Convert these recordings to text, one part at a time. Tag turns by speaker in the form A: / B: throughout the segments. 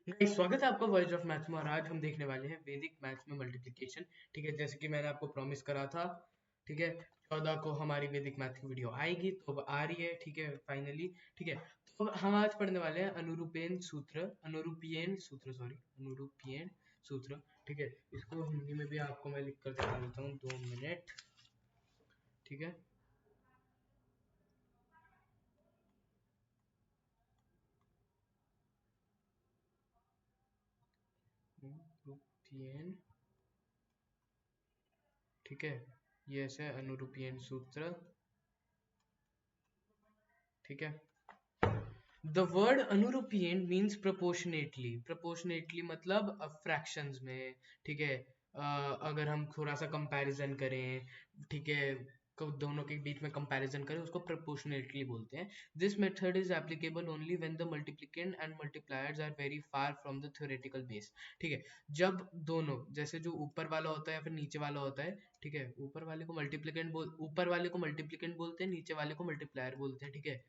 A: Guys, स्वागत है आपका वॉइस ऑफ मैथ्स में। और आज हम देखने वाले हैं वैदिक मैथ्स में मल्टीप्लिकेशन। ठीक है, जैसे कि मैंने आपको प्रॉमिस करा था। ठीक है, 14 को हमारी वैदिक मैथ की वीडियो आएगी, तो अब आ रही है। ठीक है, फाइनली। ठीक है, तो अब हम आज पढ़ने वाले हैं अनुरूपियन सूत्र। ठीक है, इसको हिंदी में भी आपको मैं लिख कर दिखा देता हूँ, 2 मिनट। ठीक है, अनुरूपियन। ठीक है, ये ऐसे अनुरूपियन सूत्र। ठीक है, द वर्ड अनुरूपियन मीन्स प्रोपोर्शनेटली मतलब फ्रैक्शंस में। ठीक है, अगर हम थोड़ा सा कंपैरिजन करें, ठीक है, दोनों के बीच में कंपैरिजन करें, उसको प्रोपोर्शनेटली बोलते हैं। This method is applicable only when the multiplicand and multipliers are very far from the theoretical base. ठीक है, जब दोनों, जैसे जो ऊपर वाला होता है या फिर नीचे वाला होता है। ठीक है, ऊपर वाले को मल्टीप्लिकेंड बोलते हैं, नीचे वाले को मल्टीप्लायर बोलते हैं। ठीक है,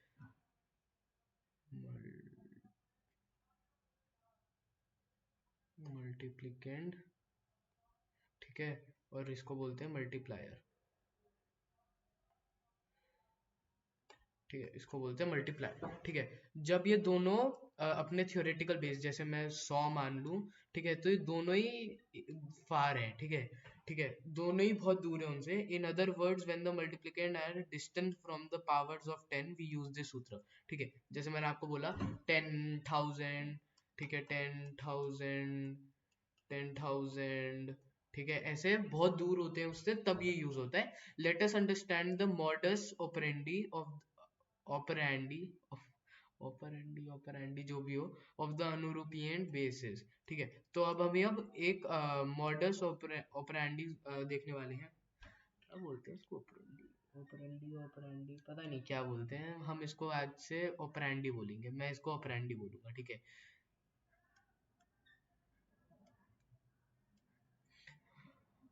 A: मल्टीप्लिकेंड। ठीक है, और इसको बोलते हैं मल्टीप्लायर। ठीक है, इसको बोलते हैं मल्टीप्लाई। ठीक है, जब ये दोनों अपने थ्योरेटिकल बेस, जैसे मैं 100 मान लूं। ठीक है, तो ये दोनों ही फार हैं। ठीक है, ठीक है, दोनों ही बहुत दूर है उनसे। In other words, when the multiplicand are distant from the powers of 10 we use this सूत्र। ठीक है, जैसे मैंने आपको बोला 10,000। ठीक है, 10,000, 10,000। ठीक है, ऐसे बहुत दूर होते हैं उससे, तब ये यूज होता है। Let us understand the modus operandi of operandi operandi जो भी हो, ऑफ द अनुरूपियन बेसिस। ठीक है, तो अब हमें एक मॉडस ऑपरेंडी देखने वाले हैं। क्या बोलते हैं इसको? ऑपरेंडी, ऑपरेंडी पता नहीं क्या बोलते हैं। हम इसको आज से ऑपरेंडी बोलेंगे, मैं इसको ऑपरेंडी बोलूंगा। ठीक है,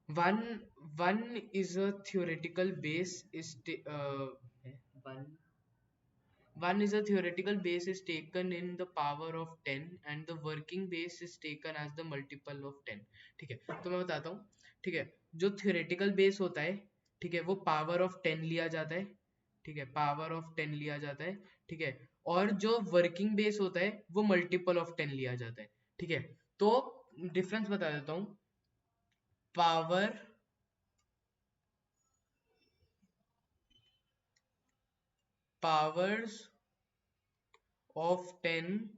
A: one one is a theoretical base is one one is a theoretical base is taken in the power of 10 and the working base is taken as the multiple of 10। ठीक है, तो मैं बताता हूँ। ठीक है, जो theoretical base होता है, ठीक है, वो पावर ऑफ 10 लिया जाता है। ठीक है, पावर ऑफ 10 लिया जाता है। ठीक है, और जो वर्किंग बेस होता है वो मल्टीपल ऑफ 10 लिया जाता है। ठीक है, तो डिफरेंस बता देता हूँ। Power powers of 10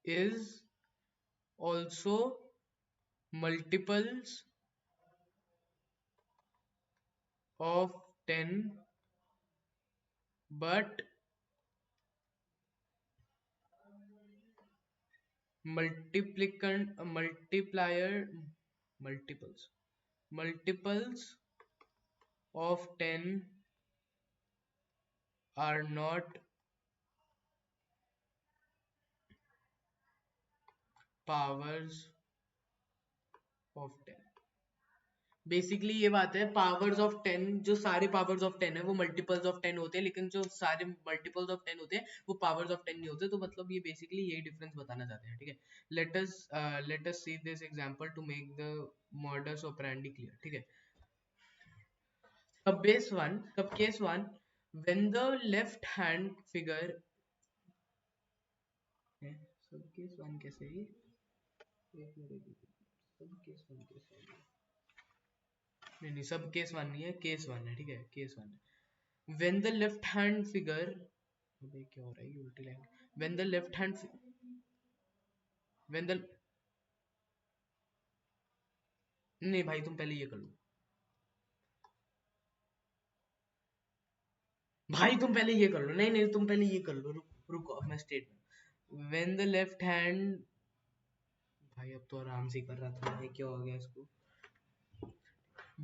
A: is also multiples of 10, but multiplicand multiplier multiples of 10 are not powers of 10। Basically ये बात है, पावर्स ऑफ 10, जो सारे पावर्स ऑफ 10 है वो मल्टीपल्स ऑफ 10 होते हैं, लेकिन जो सारे मल्टीपल्स ऑफ 10 होते हैं वो पावर्स ऑफ 10 नहीं होते। तो मतलब ये बेसिकली यही डिफरेंस बताना चाहते हैं। ठीक है, let us see this example to make the modus operandi clear. ठीक है, अब case one, when the left hand figure है। सब केस वन कैसे है ये? सब केस वन कैसे है? नहीं नहीं, सब केस वन नहीं है, केस वन है। ठीक है, केस वन है। when the left hand figure, अबे क्या हो रहा है, ये उल्टी line. when the left hand when the नहीं भाई, तुम पहले ये कर लो। भाई तुम पहले ये कर लो। नहीं नहीं, तुम पहले ये कर लो। रुको, अब मैं statement. when the left hand, भाई अब तो आराम से कर रहा था, ये क्या हो गया इसको?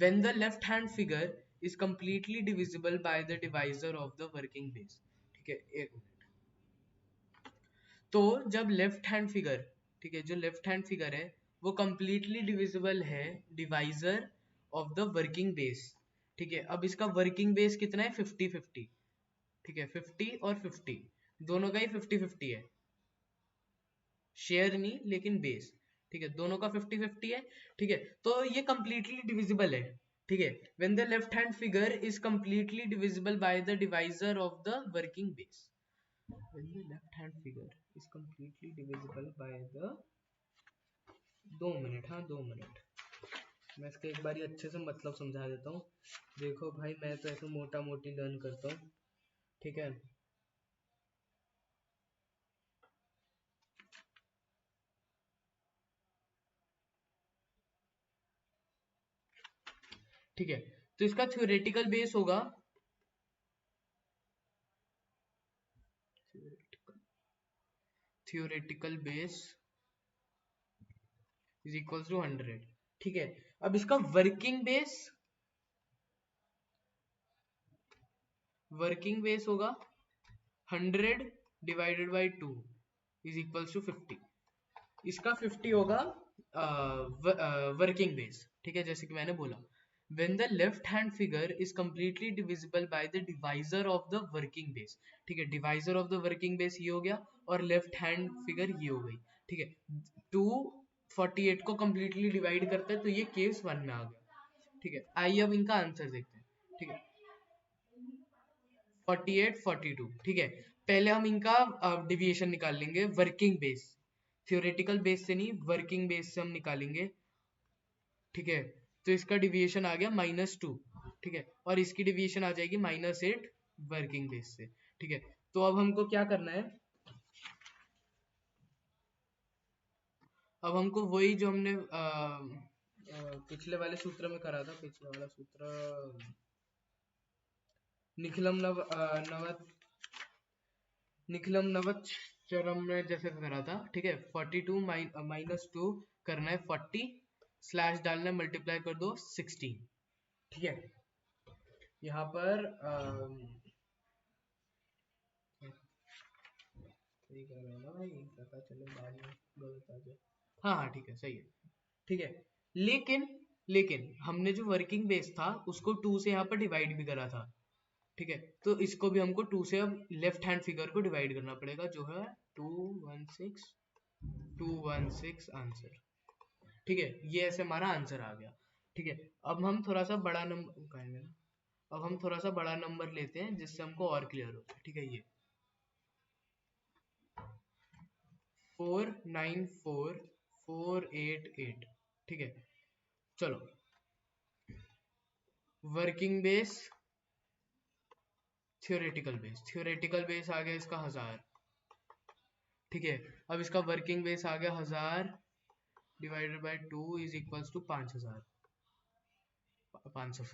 A: when the left hand figure is completely divisible by the divisor of the working base। ठीक है, एक मिनट। तो जब लेफ्ट हैंड फिगर, ठीक है, जो लेफ्ट हैंड फिगर है वो कंप्लीटली डिविजिबल है divisor of the working base. ठीक है, अब इसका वर्किंग बेस कितना है? 50-50। ठीक है 50 और 50 दोनों का ही 50-50 है, शेयर नहीं लेकिन बेस, ठीक है दोनों का 50-50 है, ठीक है तो ये completely divisible है, ठीक है when the left hand figure is completely divisible by the divisor of the working base, when the left hand figure is completely divisible by the, 2 minute, हाँ 2 मिनट, मैं इसका एक बार अच्छे से मतलब समझा देता हूँ। देखो भाई मैं तो ऐसे मोटा मोटी लर्न करता हूँ, ठीक है ठीक है तो इसका थ्योरेटिकल बेस होगा, theoretical base is equal to 100, ठीक है अब इसका वर्किंग बेस होगा 100 divided by 2 is equal to 50, इसका 50 होगा वर्किंग बेस, ठीक है जैसे कि मैंने बोला when the left hand figure is completely divisible by the divisor of the working base, ठीक है divisor of the working base ये हो गया और left hand figure ये हो गई, ठीक है 248 को completely divide करता है तो ये केस 1 में आ गया, ठीक है आइए अब इनका आंसर देखते हैं, ठीक है 48 42, ठीक है पहले हम इनका डिविएशन निकाल लेंगे वर्किंग बेस, थ्योरेटिकल बेस से नहीं वर्किंग बेस से हम निकालेंगे, ठीक है तो इसका डिविएशन आ गया -2, ठीक है और इसकी डिविएशन आ जाएगी -8 वर्किंग बेस से, ठीक है तो अब हमको क्या करना है, अब हमको वही जो हमने पिछले वाले सूत्र में करा था, पिछले वाला सूत्र निखिलम नवचरम में जैसे करा था, ठीक है 42 -2 करना है 40 स्लैश डालना है मल्टीप्लाई कर दो 16, ठीक है यहाँ पर सही कर रहे हो ना भाई, पता चले बाद में गलत आ जाए, हाँ हाँ ठीक है सही है, ठीक है लेकिन लेकिन हमने जो वर्किंग बेस था उसको 2 से यहाँ पर डिवाइड भी करा था, ठीक है तो इसको भी हमको 2 से अब लेफ्ट हैंड फिगर को डिवाइड करना पड़ेगा जो है 216 आंसर, ठीक है ये ऐसे हमारा आंसर आ गया, ठीक है अब हम थोड़ा सा बड़ा नंबर, अब हम थोड़ा सा बड़ा नंबर लेते हैं जिससे हमको और क्लियर हो जाए, ठीक है ये 494488, ठीक है चलो वर्किंग बेस थ्योरेटिकल बेस आ गया इसका 1000, ठीक है अब इसका वर्किंग बेस आ गया 1000 divided by 2 is equals to 5000, 500,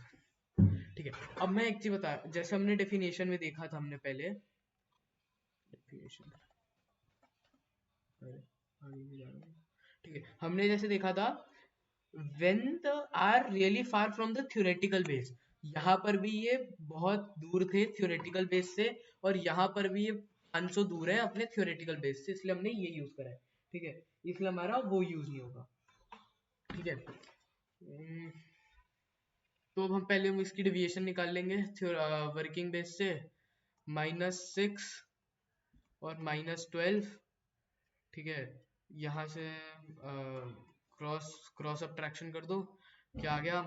A: ठीक है अब मैं एक चीज बता, जैसे हमने डेफिनेशन में देखा था हमने पहले डेफिनेशन, ठीक है हमने जैसे देखा था when the are really far from the theoretical base, यहाँ पर भी ये बहुत दूर थे theoretical base से और यहाँ पर भी ये 500 दूर है अपने theoretical base से, इसलिए हमने ये यूज करा है, ठीक है इसलिए हमारा वो यूज नहीं होगा, ठीक है तो अब हम पहले हम इसकी डिविएशन निकाल लेंगे वर्किंग बेस से -6 और -12, ठीक है यहाँ से क्रॉस क्रॉस सब्ट्रैक्शन कर दो, क्या आ गया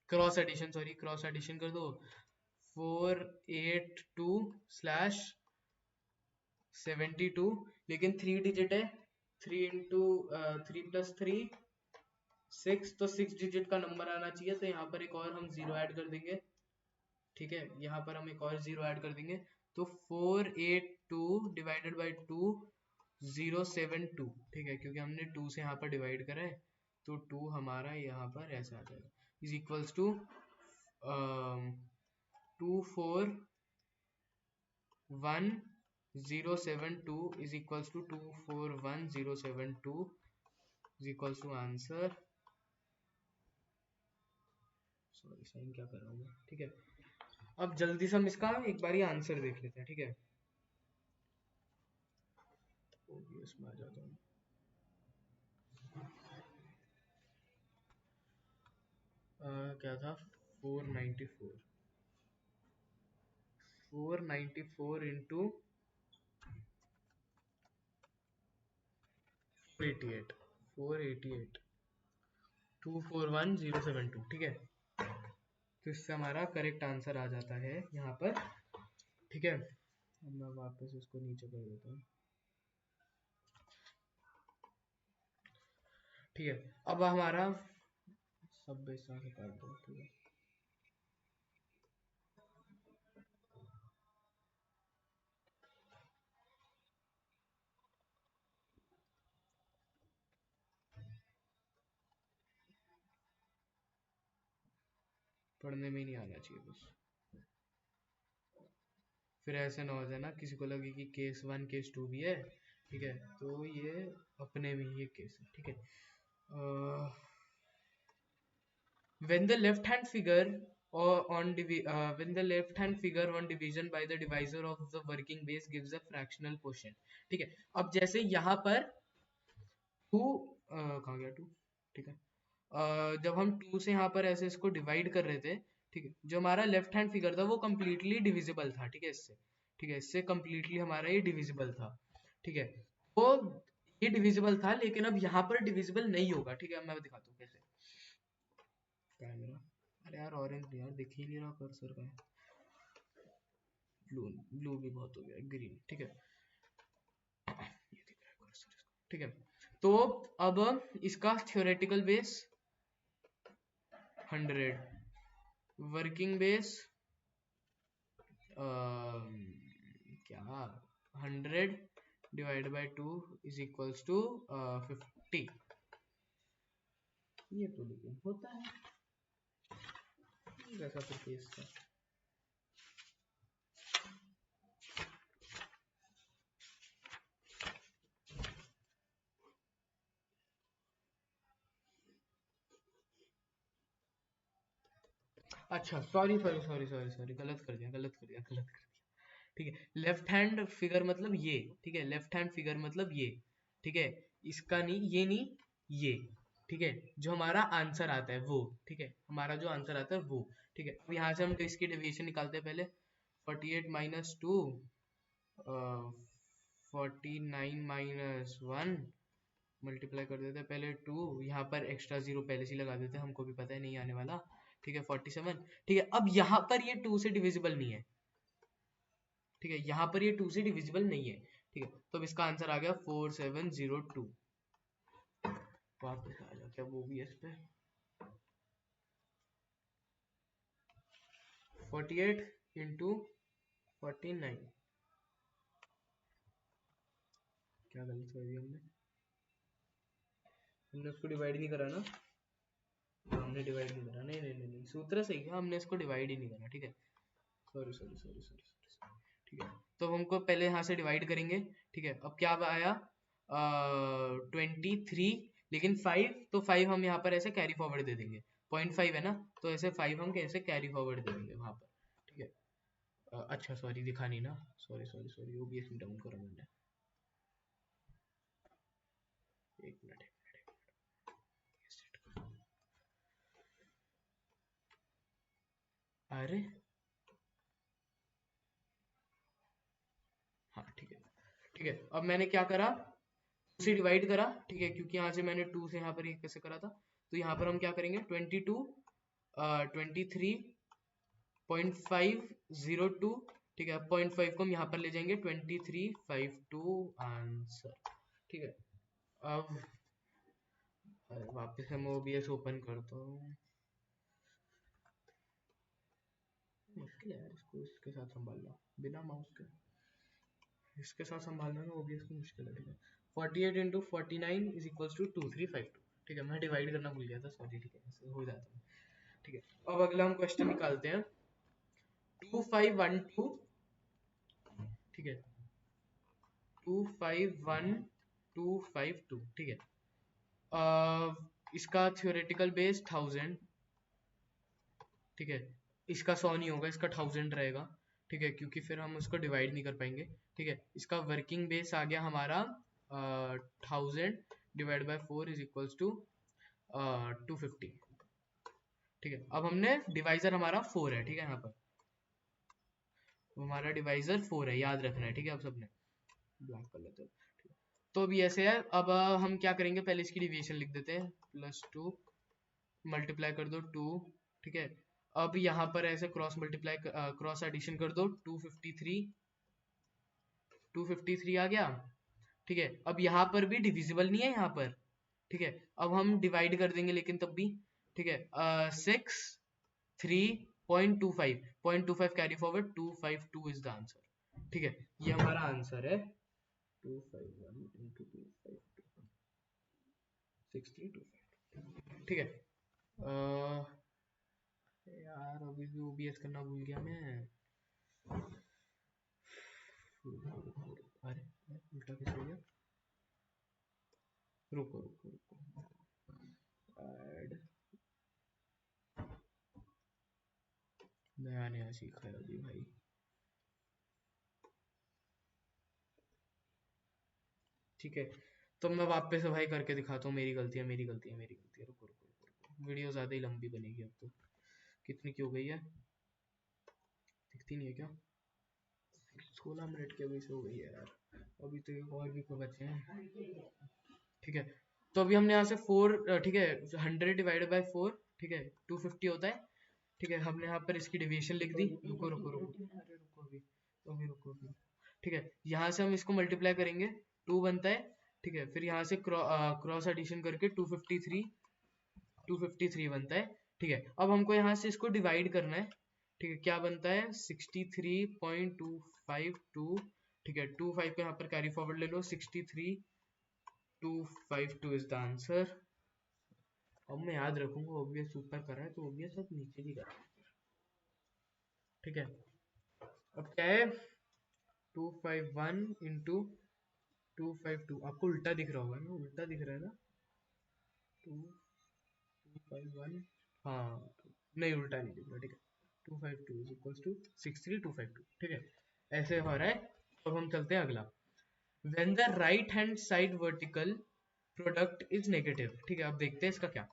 A: क्रॉस एडिशन कर दो 482 स्लैश 72, लेकिन 3 डिजिट है, 3 इंटू 3 + 3 6, तो 6 डिजिट का नंबर आना चाहिए तो यहाँ पर एक और हम जीरो ऐड कर देंगे, ठीक है यहाँ पर हम एक और जीरो ऐड कर देंगे तो 482 डिवाइडेड बाई 2 072, ठीक है क्योंकि हमने 2 से यहाँ पर डिवाइड करा है तो 2 हमारा यहाँ पर ऐसा आ जाएगा is equals to 241,072 is equals to 241,072 is equals to answer, sorry sign क्या कर रहा हूँ मैं, ठीक है अब जल्दी से हम इसका एक बार आंसर देख लेते हैं, ठीक है इसमें आ जाता हूँ, क्या था 494 494 इंटू 488 488 241072, ठीक है। तो इससे हमारा करेक्ट आंसर आ जाता है यहाँ पर, ठीक है। अब मैं वापस इसको नीचे कर देता हूँ, ठीक है। अब हमारा सब बेस से काट दो, ठीक है। पढ़ने में ही नहीं आना चाहिए बस, फिर ऐसे ना हो जाए ना किसी को लगे कि केस 1 केस 2 भी है, ठीक है। तो ये अपने में ही केस है, ठीक है। when the left hand figure when the left hand figure on division by the divisor of the working base gives a fractional quotient, ठीक है। अब जैसे यहाँ पर 2 कहाँ गया 2, ठीक है। जब हम 2 से यहाँ पर ऐसे इसको डिवाइड कर रहे थे, ठीक है, जो हमारा लेफ्ट हैंड फिगर था वो कम्प्लीटली डिविजिबल था, ठीक है, इससे, ठीक है, इससे कम्प्लीटली हमारा ये डिविजिबल था, ठीक है। तो ये डिविजिबल था, लेकिन अब यहाँ पर डिविजिबल नहीं होगा, ठीक है। मैं दिखाता हूँ कैसे। क्या है मेरा, अरे यार ऑरेंज यार दिख ही नहीं रहा कर्सर का, ब्लू, ब्लू भी बहुत हो गया, ग्रीन, ठीक है, ये दिख रहा है कर्सर, ठीक है। तो अब इसका थ्योरेटिकल बेस 100, वर्किंग बेस क्या 100 divide by 2 is equals to 50। ये तो लेकिन होता है जैसा तो केस था। अच्छा sorry sorry sorry sorry sorry, गलत कर दिया, गलत कर दिया, गलत कर दिया, ठीक है। लेफ्ट हैंड फिगर मतलब ये, ठीक है, लेफ्ट हैंड फिगर मतलब ये, ठीक है, इसका नहीं, ये नहीं, ये, ठीक है, जो हमारा आंसर आता है वो, ठीक है, हमारा जो आंसर आता है वो, ठीक है। अब यहाँ से हम इसकी डेविएशन निकालते हैं पहले, 48 माइनस 2, 49 माइनस 1, मल्टीप्लाई कर देते हैं पहले 2, यहाँ पर एक्स्ट्रा जीरो पहले से लगा देते हैं, हमको भी पता है नहीं आने वाला, ठीक है, 47, ठीक है। अब यहाँ पर ये 2 से डिविजिबल नहीं है, ठीक है, यहाँ पर ये 2 से डिविजिबल नहीं है, ठीक है। तो अब इसका आंसर आ गया 4702। वापस आ जाओ, क्या वो भी है इस पे, 48 इंटू 49, क्या गलत कर दिया हमने, हमने उसको डिवाइड नहीं करा ना, हमने डिवाइड नहीं करा, नहीं नहीं नहीं नहीं, सूत्र सही है, हमने इसको डिवाइड ही नहीं करा, ठीक है, sorry sorry sorry sorry sorry, ठीक है। तो हमको पहले यहाँ से डिवाइड करेंगे, ठीक है। अब क्या आया 23, लेकिन 5, तो 5 हम यहाँ पर ऐसे कैरी फॉरवर्ड दे देंगे, 0.5 है ना, तो ऐसे 5 हम कैसे कैरी फॉरवर्ड दे देंगे वहां पर, ठीक है। अच्छा सॉरी दिखा नहीं ना, सॉरी सॉरी सॉरी, ओबीएस में डाउन करा मैंने, एक मिनट एक मिनट, ये सेट कर, अरे हाँ ठीक है, ठीक है। अब मैंने क्या करा, 2 से डिवाइड करा, ठीक है, क्योंकि यहाँ से मैंने 2 से यहाँ पर ये कैसे करा था, तो यहाँ पर हम क्या करेंगे 22 23.502, ठीक है। 0.5 को हम यहाँ पर ले जाएंगे, 2352 आंसर, ठीक है। अब वापस हम ओबीएस ओपन करता हूँ, मुश्किल है यार इसको इसके साथ संभालना बिना माउस के, इसके साथ संभालना ना ओबीएस को मुश्किल है, ठीक है। 48 इंटू 49 इज इक्वल्स टू 2352, ठीक है, मैं डिवाइड करना भूल गया था, सॉरी, ठीक है, ऐसे हो जाता है, ठीक है। अब अगला हम क्वेश्चन निकालते हैं, 2512, ठीक है, 251252, ठीक है। इसका थ्योरेटिकल बेस 1000, ठीक है, इसका 100 नहीं होगा, इसका 1000 रहेगा, ठीक है, क्योंकि फिर हम उसको डिवाइड नहीं कर पाएंगे, ठीक है। इसका वर्किंग बेस आ गया हमारा 1000 divide by 4 is equals to 250, ठीक है। अब हमने डिवाइजर हमारा 4 है, ठीक है, यहाँ पर हमारा डिवाइजर 4 है, याद रखना है, ठीक है। अब सबने ब्लैक कर लेते हैं, ठीक है। तो अभी ऐसे है, अब हम क्या करेंगे, पहले इसकी डिविएशन लिख देते हैं, +2 मल्टीप्लाई कर दो 2, ठीक है। अब यहाँ पर ऐसे क्रॉस मल्टीप्लाई क्रॉस एडिशन कर दो, 253 आ गया, ठीक है। अब यहाँ पर भी डिविजिबल नहीं है यहाँ पर, ठीक है। अब हम डिवाइड कर देंगे लेकिन तब भी, ठीक है। 6 3.25 carry forward 252 is the answer, ठीक है। ये हमारा आंसर है 251 into 252 6325, ठीक है। यार अभी भी ओबीएस करना भूल गया मैं। अरे उल्टा कैसे हो गया, रुको रुको रुको, ऐड नया नया सीखा है अभी भाई। ठीक है, तो मैं वापस से भाई करके दिखाता हूँ, मेरी गलती है, मेरी गलती है, मेरी गलती है। रुको रुको रुको रुको, वीडियो ज़्यादा ही लंबी बनेगी अब तो। कितनी की हो गई है, दिखती नहीं है क्या? 16 मिनट की अभी से हो गई है यार, अभी तो एक और भी को बचे हैं, ठीक है। तो अभी हमने यहाँ से 4, ठीक है, 100 ÷ 4, ठीक है, 250 होता है, ठीक है। हमने यहाँ पर इसकी डेविएशन लिख दी, रुको रुको रुको, अरे रुको अभी, अभी रुको अभी, ठीक है। यहाँ से हम इसको मल्टीप्लाई करेंगे, 2 बनता है, ठीक है। फिर यहाँ से क्रॉस एडिशन करके 253 बनता है, ठीक है। अब हमको यहाँ से इसको डिवाइड करना है, ठीक है। क्या बनता है 63.252, ठीक है। 25 को यहाँ पर कैरी फॉरवर्ड ले लो, 63252 इज द आंसर। अब मैं याद रखूंगा, ओबीएस ऊपर कर रहा है तो ओबीएस अब नीचे भी कर रहा है, ठीक है। अब क्या है 251 इंटू 252, आपको उल्टा दिख रहा होगा ना, उल्टा दिख रहा है ना, 251, हाँ नहीं उल्टा नहीं दिख रहा, ठीक है। 252 इज इक्वल्स टू 63252, ठीक है। ऐसे हो रहा है। तो हम चलते हैं अगला, when the right hand side vertical product is negative, ठीक है। अब देखते हैं इसका क्या,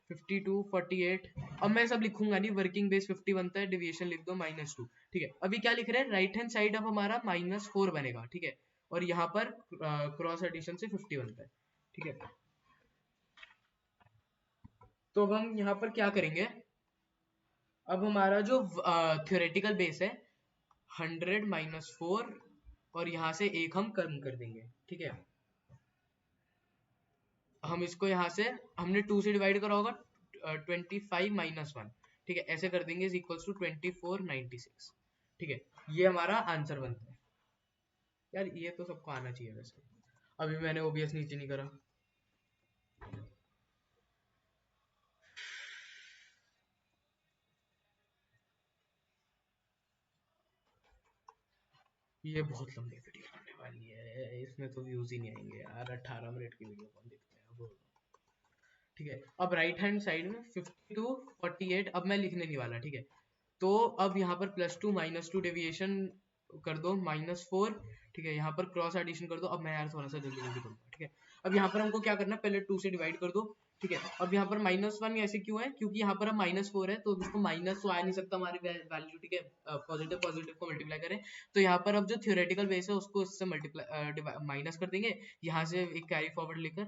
A: 52 48, अब मैं सब लिखूंगा नहीं, वर्किंग बेस 50 बनता है, डिविएशन लिख दो -2, ठीक है। अभी क्या लिख रहे हैं, राइट हैंड साइड अब हमारा -4 बनेगा, ठीक है। और यहाँ पर क्रॉस एडिशन से 50 बनता है, ठीक है। तो अब हम यहाँ पर क्या करेंगे, अब हमारा जो थ्योरेटिकल बेस है 100 - 4, और यहाँ से एक हम कम कर देंगे, ठीक है। हम इसको यहाँ से, हमने 2 से डिवाइड करा होगा, 25 - 1, ठीक है। ऐसे कर देंगे इज इक्वल्स टू 2496, ठीक है। ये हमारा आंसर बनता है यार, ये तो सबको आना चाहिए वैसे। अभी मैंने ओबीएस नीचे नहीं करा, ये बहुत लंबी वीडियो होने वाली है, इसमें तो व्यूज ही नहीं आएंगे यार, 18 मिनट की वीडियो कौन देखता है, बोलो, ठीक है। अब राइट हैंड साइड में 52 48, अब मैं लिखने नहीं वाला, ठीक है। तो अब यहाँ पर +2 -2 डेविएशन कर दो, -4, ठीक है। यहाँ पर क्रॉस एडिशन कर दो, अब मैं यार थोड़ा सा जल्दी जल्दी करूंगा, ठीक है। अब यहाँ पर हमको क्या करना है, पहले 2 से डिवाइड कर दो, ठीक है। अब यहाँ पर -1 ऐसे क्यों है, क्योंकि यहाँ पर अब -4 है, तो इसको माइनस तो आ नहीं सकता हमारी वैल्यू, ठीक है। पॉजिटिव पॉजिटिव को मल्टीप्लाई करें, तो यहाँ पर अब जो थ्योरेटिकल बेस है उसको इससे मल्टीप्लाई माइनस कर देंगे, यहाँ से एक कैरी फॉरवर्ड लेकर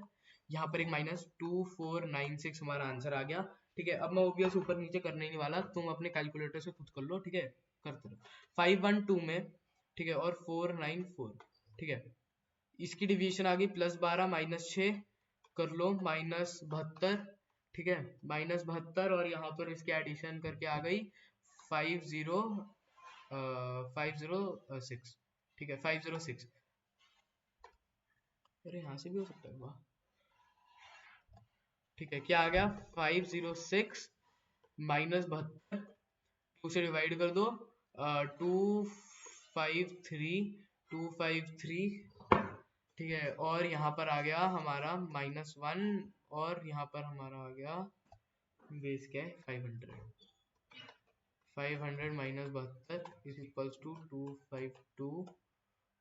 A: यहाँ पर एक -2496 हमारा आंसर आ गया, ठीक है। अब मैं ओबीएस ऊपर नीचे करने ही नहीं वाला, तुम अपने कैलकुलेटर से खुद कर लो, ठीक है, करते रहो। 512 में, ठीक है, और 494, ठीक है। इसकी डिवीजन आ गई +12 -6, कर लो -72, ठीक है, -72, और यहाँ पर इसकी एडिशन करके आ गई 506, ठीक है, 506। अरे यहाँ से भी हो सकता है, वाह, ठीक है। क्या आ गया 506 -72, 2 से डिवाइड कर दो, 253, ठीक है। और यहाँ पर आ गया हमारा -1, और यहाँ पर हमारा आ गया बेस क्या है 500 -72 इज इक्वल्स टू 252,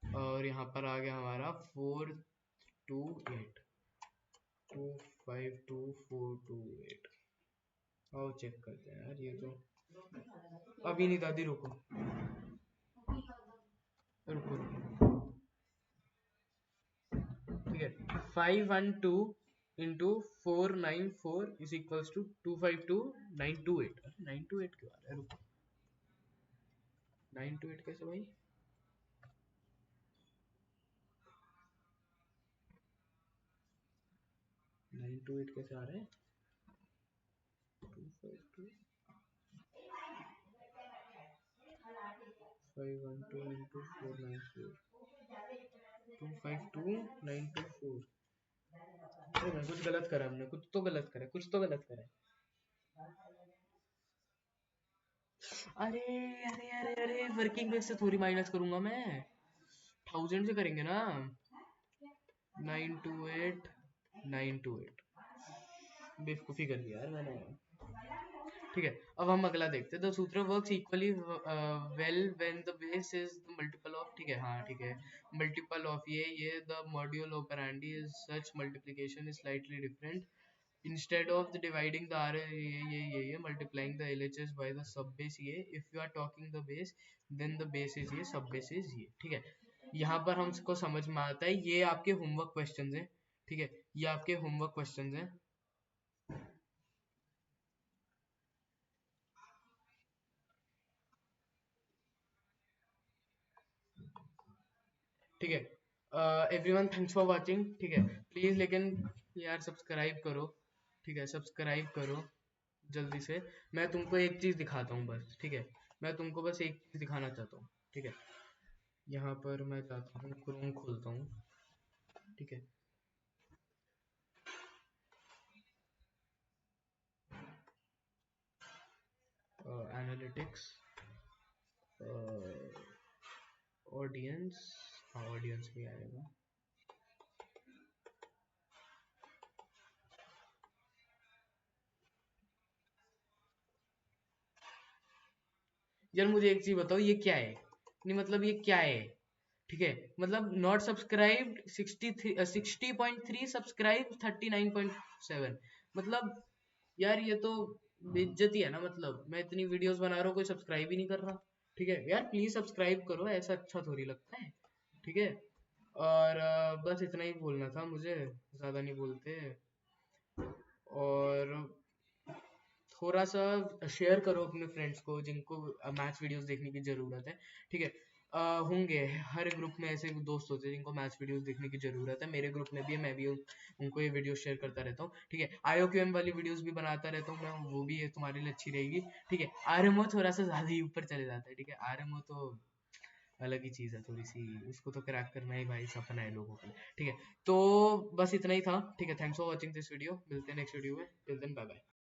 A: और यहाँ पर आ गया हमारा 428, 252428। आओ चेक करते हैं यार, ये तो अभी नहीं दादी, रुको, रुको रुको, ठीक है। 512 into 494 इज इक्वल्स टू 252 928। अरे 928 क्यों आ रहा है, रुको। 928 कैसे भाई? 928 कैसे आ रहा है? 252 512 into 494 252 924। अरे भाई कुछ गलत करा हमने, कुछ तो गलत करा, कुछ तो गलत करा। अरे अरे अरे अरे, वर्किंग बेस से थोड़ी माइनस करूंगा मैं, 1000 से करेंगे ना। 928 बेवकूफ़ी कर लिया यार मैंने। ठीक है, अब हम अगला देखते हैं। द सूत्र works equally well when the base is the multiple of, ठीक है हाँ ठीक है, मल्टीपल ऑफ ये the module operandi is such multiplication is slightly different. Instead of the dividing the r ये multiplying the LHS by the sub base ये, if you are talking the base then the base is ये, sub base is ये, ठीक है। यहाँ पर हमको समझ में आता है, ये आपके होमवर्क क्वेश्चंस हैं, ठीक है, ये आपके होमवर्क क्वेश्चंस हैं, ठीक है। एवरीवन थैंक्स फॉर वाचिंग, ठीक है। प्लीज लेकिन यार सब्सक्राइब करो, ठीक है, सब्सक्राइब करो जल्दी से। मैं तुमको एक चीज दिखाता हूँ बस, ठीक है, मैं तुमको बस एक चीज दिखाना चाहता हूँ, ठीक है। यहाँ पर मैं जाता हूँ, क्रोम खोलता हूँ, ठीक है। एनालिटिक्स, ऑडियंस, हाँ ऑडियंस भी आएगा। यार मुझे एक चीज बताओ, ये क्या है? नहीं मतलब ये क्या है? ठीक है, मतलब नॉट सब्सक्राइब्ड 60.3 सब्सक्राइब 39.7, मतलब यार ये तो बेइज्जती है ना। मतलब मैं इतनी वीडियोस बना रहा हूँ, कोई सब्सक्राइब ही नहीं कर रहा। ठीक है यार, प्लीज सब्सक्राइब करो, ऐसा अच्छा थोड़ी लगता है, ठीक है। और बस इतना ही बोलना था मुझे, ज्यादा नहीं बोलते। और थोड़ा सा शेयर करो अपने फ्रेंड्स को जिनको मैथ्स वीडियोस देखने की ज़रूरत है, ठीक है। होंगे हर ग्रुप में ऐसे दोस्त होते हैं जिनको मैथ्स वीडियोस देखने की ज़रूरत है, मेरे ग्रुप में भी है, मैं भी उनको ये वीडियो शेयर करता रहता हूँ, ठीक है। IOQM वाली वीडियोस भी बनाता रहता हूँ मैं, वो भी है तुम्हारे लिए अच्छी रहेगी, ठीक है। RMO थोड़ा सा ज़्यादा ही ऊपर चले जाता है, ठीक है, RMO तो अलग ही चीज़ है थोड़ी सी, उसको तो क्रैक करना ही भाई सपना है लोगों का, ठीक है। तो बस इतना ही था, ठीक है। Thanks for watching this video, मिलते हैं नेक्स्ट वीडियो में, टिल देन बाय बाय।